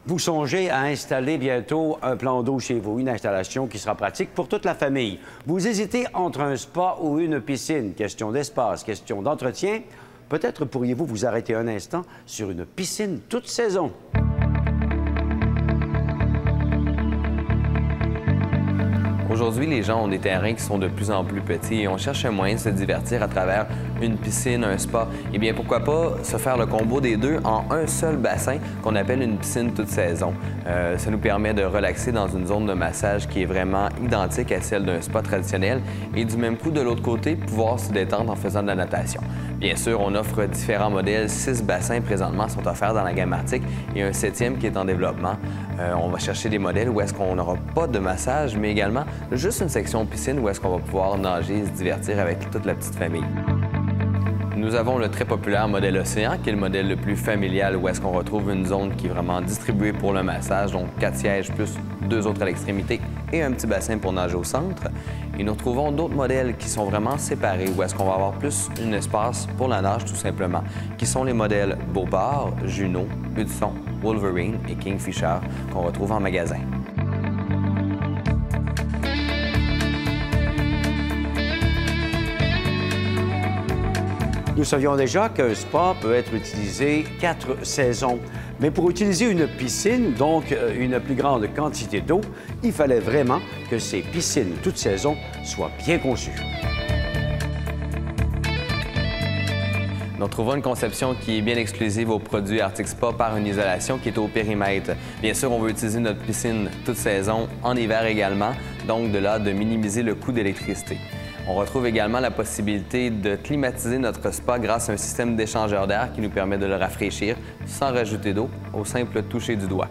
Vous songez à installer bientôt un plan d'eau chez vous, une installation qui sera pratique pour toute la famille. Vous hésitez entre un spa ou une piscine. Question d'espace, question d'entretien. Peut-être pourriez-vous vous arrêter un instant sur une piscine toute saison. Aujourd'hui, les gens ont des terrains qui sont de plus en plus petits et on cherche un moyen de se divertir à travers une piscine, un spa. Eh bien, pourquoi pas se faire le combo des deux en un seul bassin qu'on appelle une piscine toute saison. Ça nous permet de relaxer dans une zone de massage qui est vraiment identique à celle d'un spa traditionnel et du même coup, de l'autre côté, pouvoir se détendre en faisant de la natation. Bien sûr, on offre différents modèles. 6 bassins présentement sont offerts dans la gamme Arctic et un 7e qui est en développement. On va chercher des modèles où est-ce qu'on n'aura pas de massage, mais également juste une section piscine où est-ce qu'on va pouvoir nager et se divertir avec toute la petite famille. Nous avons le très populaire modèle Océan, qui est le modèle le plus familial où est-ce qu'on retrouve une zone qui est vraiment distribuée pour le massage, donc 4 sièges plus 2 autres à l'extrémité et un petit bassin pour nager au centre. Et nous retrouvons d'autres modèles qui sont vraiment séparés, où est-ce qu'on va avoir plus un espace pour la nage tout simplement, qui sont les modèles Beauport, Juno, Hudson, Wolverine et Kingfisher qu'on retrouve en magasin. Nous savions déjà qu'un spa peut être utilisé 4 saisons. Mais pour utiliser une piscine, donc une plus grande quantité d'eau, il fallait vraiment que ces piscines toute saison soient bien conçues. Nous trouvons une conception qui est bien exclusive aux produits Arctic Spa par une isolation qui est au périmètre. Bien sûr, on veut utiliser notre piscine toute saison, en hiver également, donc de là de minimiser le coût d'électricité. On retrouve également la possibilité de climatiser notre spa grâce à un système d'échangeur d'air qui nous permet de le rafraîchir sans rajouter d'eau au simple toucher du doigt.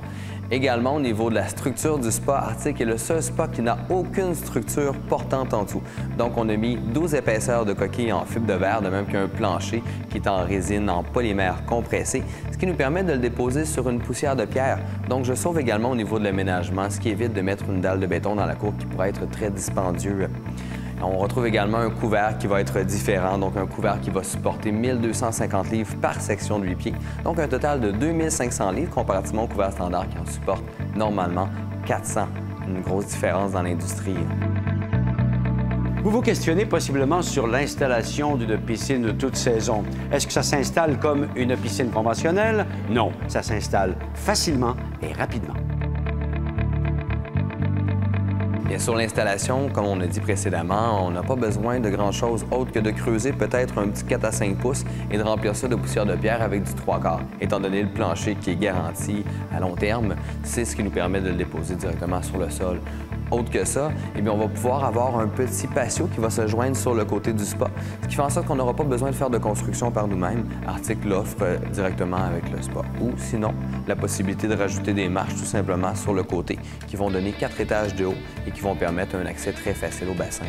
Également, au niveau de la structure du spa, Arctic est le seul spa qui n'a aucune structure portante en dessous. Donc, on a mis 12 épaisseurs de coquilles en fibre de verre, de même qu'un plancher qui est en résine en polymère compressé, ce qui nous permet de le déposer sur une poussière de pierre. Donc, je sauve également au niveau de l'aménagement, ce qui évite de mettre une dalle de béton dans la cour qui pourrait être très dispendieux. On retrouve également un couvert qui va être différent, donc un couvert qui va supporter 1250 livres par section de 8 pieds, donc un total de 2500 livres comparativement au couvert standard qui en supporte normalement 400. Une grosse différence dans l'industrie. Vous vous questionnez possiblement sur l'installation d'une piscine toute saison. Est-ce que ça s'installe comme une piscine conventionnelle? Non, ça s'installe facilement et rapidement. Bien sûr, l'installation, comme on a dit précédemment, on n'a pas besoin de grand-chose autre que de creuser peut-être un petit 4 à 5 pouces et de remplir ça de poussière de pierre avec du 3/4. Étant donné le plancher qui est garanti à long terme, c'est ce qui nous permet de le déposer directement sur le sol. Autre que ça, eh bien, on va pouvoir avoir un petit patio qui va se joindre sur le côté du spa, ce qui fait en sorte qu'on n'aura pas besoin de faire de construction par nous-mêmes. Arctic l'offre directement avec le spa. Ou sinon, la possibilité de rajouter des marches tout simplement sur le côté qui vont donner 4 étages de haut et qui vont permettre un accès très facile au bassin.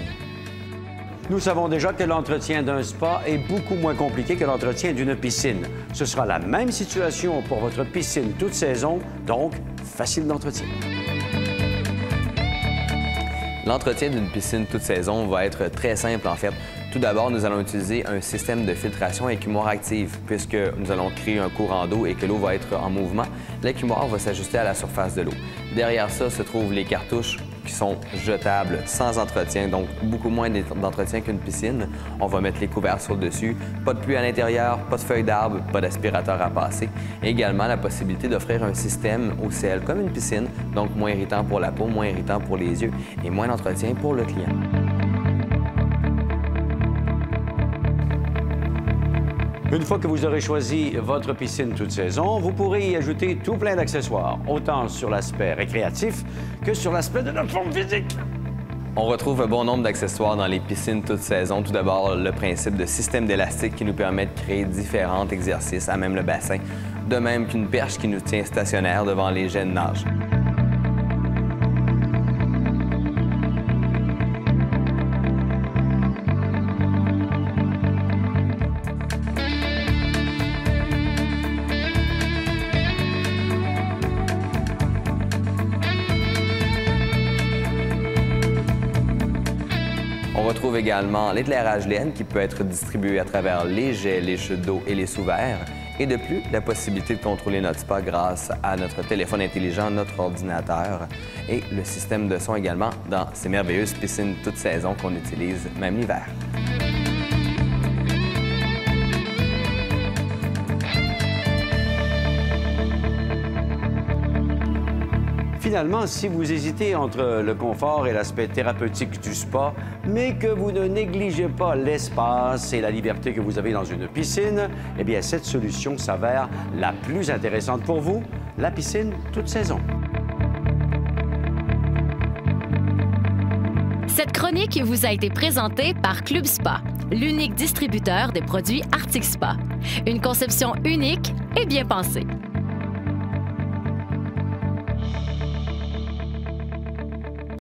Nous savons déjà que l'entretien d'un spa est beaucoup moins compliqué que l'entretien d'une piscine. Ce sera la même situation pour votre piscine toute saison, donc facile d'entretien. L'entretien d'une piscine toute saison va être très simple en fait. Tout d'abord, nous allons utiliser un système de filtration écumoire active puisque nous allons créer un courant d'eau et que l'eau va être en mouvement. L'écumoire va s'ajuster à la surface de l'eau. Derrière ça se trouvent les cartouches qui sont jetables, sans entretien, donc beaucoup moins d'entretien qu'une piscine. On va mettre les couverts sur le dessus, pas de pluie à l'intérieur, pas de feuilles d'arbre, pas d'aspirateur à passer. Et également la possibilité d'offrir un système au ciel comme une piscine, donc moins irritant pour la peau, moins irritant pour les yeux et moins d'entretien pour le client. Une fois que vous aurez choisi votre piscine toute saison, vous pourrez y ajouter tout plein d'accessoires, autant sur l'aspect récréatif que sur l'aspect de notre forme physique. On retrouve un bon nombre d'accessoires dans les piscines toute saison. Tout d'abord, le principe de système d'élastique qui nous permet de créer différents exercices à même le bassin, de même qu'une perche qui nous tient stationnaire devant les jets de nage. On retrouve également l'éclairage laine qui peut être distribué à travers les jets, les chutes d'eau et les sous-verres. Et de plus, la possibilité de contrôler notre spa grâce à notre téléphone intelligent, notre ordinateur et le système de son également dans ces merveilleuses piscines toute saison qu'on utilise même l'hiver. Finalement, si vous hésitez entre le confort et l'aspect thérapeutique du spa, mais que vous ne négligez pas l'espace et la liberté que vous avez dans une piscine, eh bien, cette solution s'avère la plus intéressante pour vous, la piscine toute saison. Cette chronique vous a été présentée par Club Spa, l'unique distributeur des produits Arctic Spa. Une conception unique et bien pensée.